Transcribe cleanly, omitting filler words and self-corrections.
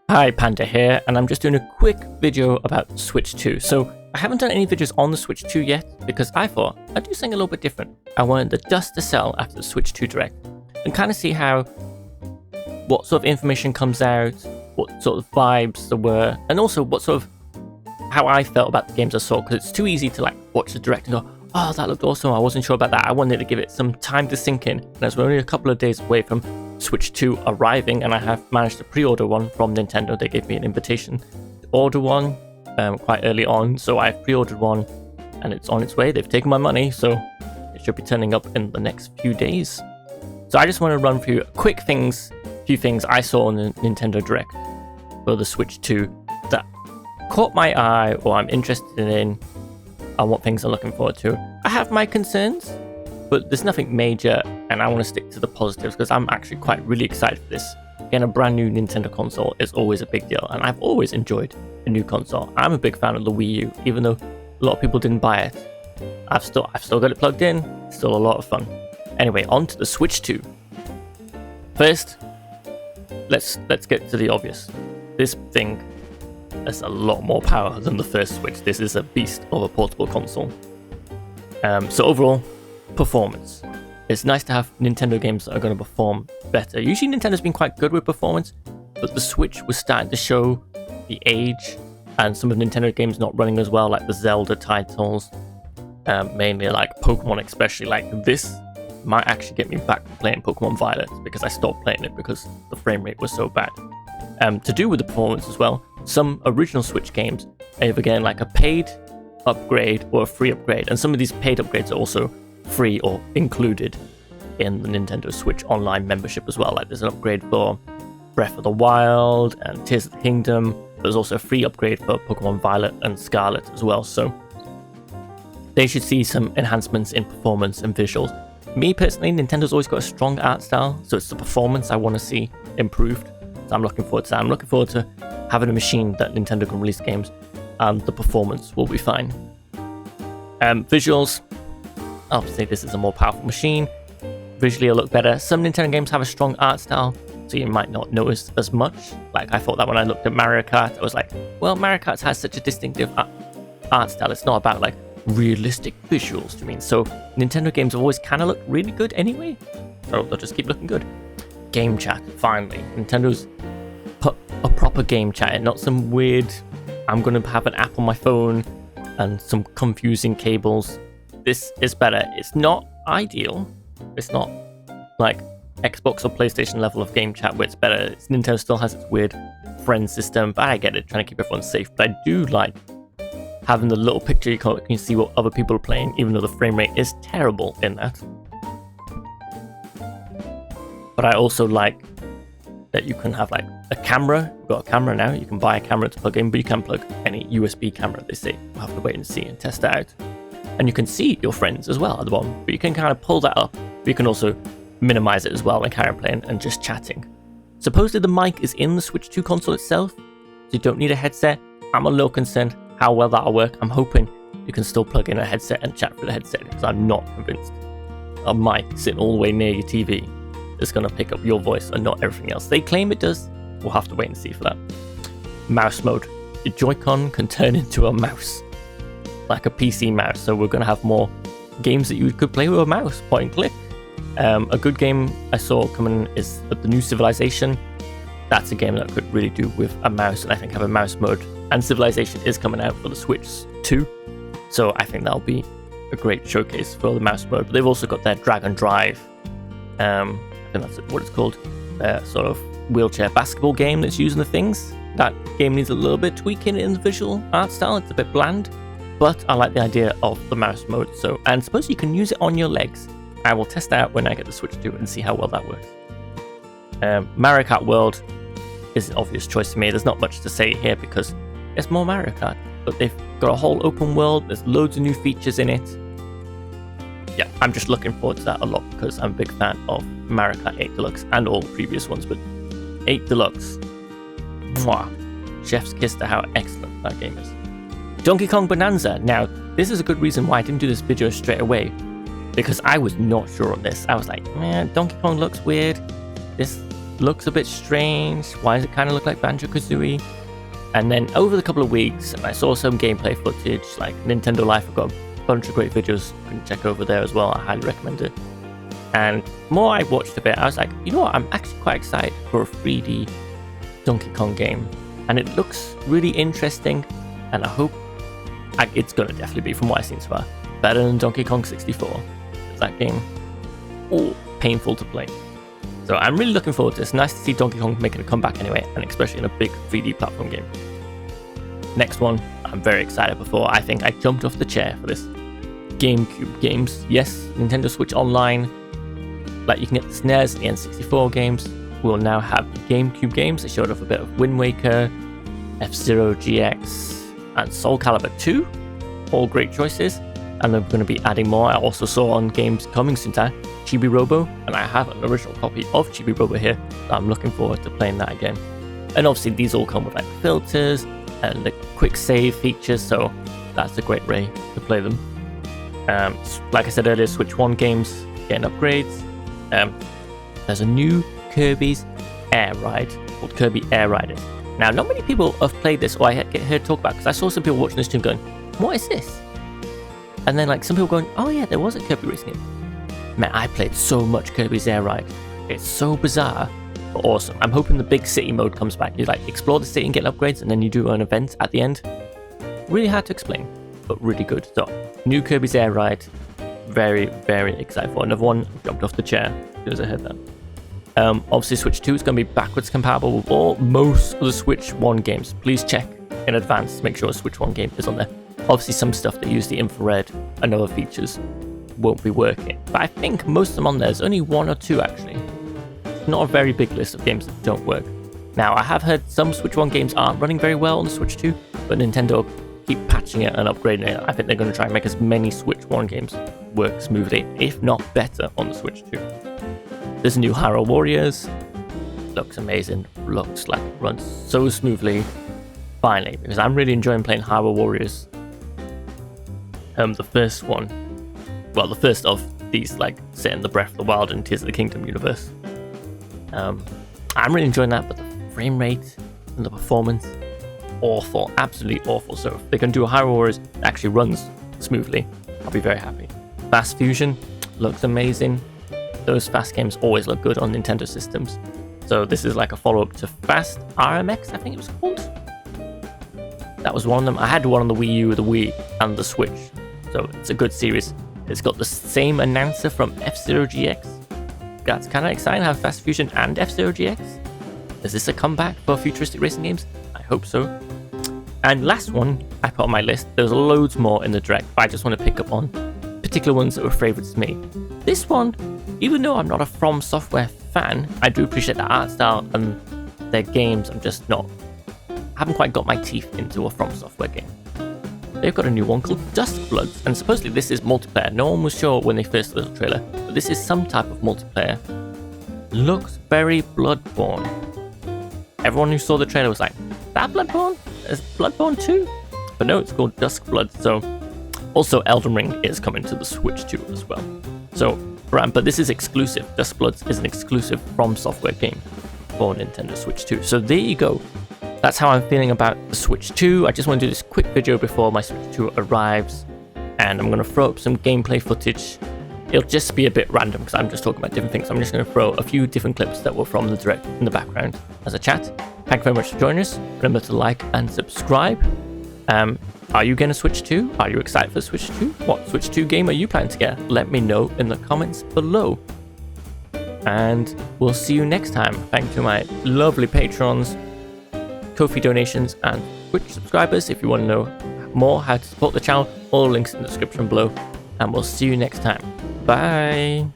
Hi, Panda here, and I'm just doing a quick video about Switch 2. So, I haven't done any videos on the Switch 2 yet, because I thought I'd do something a little bit different. I wanted the dust to settle after the Switch 2 Direct, and kind of see what sort of information comes out, what sort of vibes there were, and also how I felt about the games I saw, because it's too easy to watch the Direct and go, oh, that looked awesome, I wasn't sure about that. I wanted to give it some time to sink in, and as we're only a couple of days away from Switch 2 arriving, and I have managed to pre-order one from Nintendo. They gave me an invitation to order one quite early on, so I've pre-ordered one and it's on its way. They've taken my money, so it should be turning up in the next few days. So I just want to run through few things I saw on the Nintendo Direct for the Switch 2 that caught my eye or I'm interested in, and what things I'm looking forward to. I have my concerns, but there's nothing major, and I want to stick to the positives because I'm actually really excited for this. Getting a brand new Nintendo console is always a big deal, and I've always enjoyed a new console. I'm a big fan of the Wii U, even though a lot of people didn't buy it. I've still got it plugged in. It's still a lot of fun. Anyway, on to the Switch 2. First, let's get to the obvious. This thing has a lot more power than the first Switch. This is a beast of a portable console. So overall, performance. It's nice to have Nintendo games that are going to perform better. Usually Nintendo's been quite good with performance, but the Switch was starting to show the age, and some of Nintendo games not running as well, like the Zelda titles, mainly like Pokemon especially. Like this might actually get me back to playing Pokemon Violet, because I stopped playing it because the frame rate was so bad. To do with the performance as well, some original Switch games are either getting like a paid upgrade or a free upgrade, and some of these paid upgrades are also free or included in the Nintendo Switch Online membership as well. Like there's an upgrade for Breath of the Wild and Tears of the Kingdom. There's also a free upgrade for Pokemon Violet and Scarlet as well, so they should see some enhancements in performance and visuals. Me personally, Nintendo's always got a strong art style, so it's the performance I want to see improved. So I'm looking forward to that. I'm looking forward to having a machine that Nintendo can release games and the performance will be fine. Visuals, obviously this is a more powerful machine. Visually it'll look better. Some Nintendo games have a strong art style, so you might not notice as much. Like I thought that when I looked at Mario Kart, I was like, well, Mario Kart has such a distinctive art style. It's not about like realistic visuals to me. So Nintendo games have always kind of looked really good anyway, so they'll just keep looking good. Game chat, finally. Nintendo's put a proper game chat in, not some weird, I'm going to have an app on my phone and some confusing cables. This is better. It's not ideal. It's not like Xbox or PlayStation level of game chat where it's better. Nintendo still has its weird friend system, but I get it, trying to keep everyone safe. But I do like having the little picture you can see what other people are playing, even though the frame rate is terrible in that. But I also like that you can have like a camera. You've got a camera now. You can buy a camera to plug in, but you can't plug any USB camera, they say. We'll have to wait and see and test that out. And you can see your friends as well at the bottom, but you can kind of pull that up. But you can also minimize it as well and carry on playing and just chatting. Supposedly the mic is in the Switch 2 console itself, so you don't need a headset. I'm a little concerned how well that'll work. I'm hoping you can still plug in a headset and chat through the headset, because I'm not convinced a mic sitting all the way near your TV is going to pick up your voice and not everything else. They claim it does. We'll have to wait and see for that. Mouse mode. Your Joy-Con can turn into a mouse, like a PC mouse, so we're going to have more games that you could play with a mouse, point and click. A good game I saw coming is the new Civilization. That's a game that could really do with a mouse, and I think have a mouse mode. And Civilization is coming out for the Switch 2, so I think that'll be a great showcase for the mouse mode. But they've also got their Dragon Drive, I think that's what it's called, sort of wheelchair basketball game that's using the things. That game needs a little bit tweaking in the visual art style. It's a bit bland, but I like the idea of the mouse mode. So, and suppose you can use it on your legs. I will test that out when I get the Switch 2 and see how well that works. Mario Kart World is an obvious choice to me. There's not much to say here because it's more Mario Kart, but they've got a whole open world. There's loads of new features in it. Yeah, I'm just looking forward to that a lot because I'm a big fan of Mario Kart 8 Deluxe and all the previous ones, but 8 Deluxe, mwah, chef's kiss to how excellent that game is. Donkey Kong Bonanza. Now, this is a good reason why I didn't do this video straight away, because I was not sure on this. I was like, man, Donkey Kong looks weird. This looks a bit strange. Why does it kind of look like Banjo-Kazooie? And then over the couple of weeks, I saw some gameplay footage, like Nintendo Life have got a bunch of great videos. You can check over there as well. I highly recommend it. And the more I watched a bit, I was like, you know what? I'm actually quite excited for a 3D Donkey Kong game. And it looks really interesting. And I hope it's going to definitely be, from what I've seen so far, better than Donkey Kong 64. That game, painful to play. So I'm really looking forward to this. Nice to see Donkey Kong making a comeback anyway, and especially in a big 3D platform game. Next one, I'm very excited before. I think I jumped off the chair for this. GameCube games. Yes, Nintendo Switch Online. Like you can get the SNES and the N64 games. We'll now have GameCube games. They showed off a bit of Wind Waker, F-Zero GX, and Soul Calibur 2. All great choices. And they're going to be adding more. I also saw on games coming soon time, Chibi Robo, and I have an original copy of Chibi Robo here, so I'm looking forward to playing that again. And obviously these all come with like filters and the quick save features, so that's a great way to play them. Like I said earlier, Switch 1 games getting upgrades. There's a new Kirby's Air Ride called Kirby Air Riders. Now, not many people have played this, or I get heard talk about, because I saw some people watching this stream going, what is this? And then like some people going, oh yeah, there was a Kirby racing game. Man, I played so much Kirby's Air Ride. It's so bizarre, but awesome. I'm hoping the big city mode comes back. You like explore the city and get upgrades, and then you do an event at the end. Really hard to explain, but really good. So, new Kirby's Air Ride. Very, very excited for. Another one, jumped off the chair as soon as I heard that. Obviously Switch 2 is going to be backwards compatible with most of the Switch 1 games. Please check in advance to make sure a Switch 1 game is on there. Obviously some stuff that use the infrared and other features won't be working. But I think most of them on there, there's only one or two actually. Not a very big list of games that don't work. Now I have heard some Switch 1 games aren't running very well on the Switch 2, but Nintendo keep patching it and upgrading it. I think they're going to try and make as many Switch 1 games work smoothly, if not better, on the Switch 2. There's a new Hyrule Warriors. Looks amazing. Looks like it runs so smoothly. Finally, because I'm really enjoying playing Hyrule Warriors. The first one, well, the first of these, like, set in the Breath of the Wild and Tears of the Kingdom universe. I'm really enjoying that, but the frame rate and the performance, awful, absolutely awful. So if they can do a Hyrule Warriors that actually runs smoothly, I'll be very happy. Fast Fusion looks amazing. Those fast games always look good on Nintendo systems. So this is like a follow-up to Fast RMX, I think it was called. That was one of them. I had one on the Wii U, the Wii, and the Switch. So it's a good series. It's got the same announcer from F-Zero GX. That's kind of exciting, have Fast Fusion and F-Zero GX. Is this a comeback for futuristic racing games? I hope so. And last one I put on my list. There's loads more in the Direct, but I just want to pick up on particular ones that were favorites to me. This one, even though I'm not a From Software fan, I do appreciate the art style and their games. I'm just not, I haven't quite got my teeth into a From Software game. They've got a new one called Duskbloods, and supposedly this is multiplayer. No one was sure when they first saw the trailer, but this is some type of multiplayer. Looks very Bloodborne. Everyone who saw the trailer was like, that Bloodborne? Is Bloodborne 2? But no, it's called Duskbloods. So also Elden Ring is coming to the Switch 2 as well. So, but this is exclusive. Duskbloods is an exclusive From Software game for Nintendo Switch 2. So there you go. That's how I'm feeling about the Switch 2. I just want to do this quick video before my Switch 2 arrives. And I'm going to throw up some gameplay footage. It'll just be a bit random because I'm just talking about different things. I'm just going to throw a few different clips that were from the Direct in the background as a chat. Thank you very much for joining us. Remember to like and subscribe. Are you going to Switch 2? Are you excited for Switch 2? What Switch 2 game are you planning to get? Let me know in the comments below. And we'll see you next time. Thank you to my lovely patrons, Ko-fi donations, and Twitch subscribers. If you want to know more how to support the channel, all links in the description below. And we'll see you next time. Bye.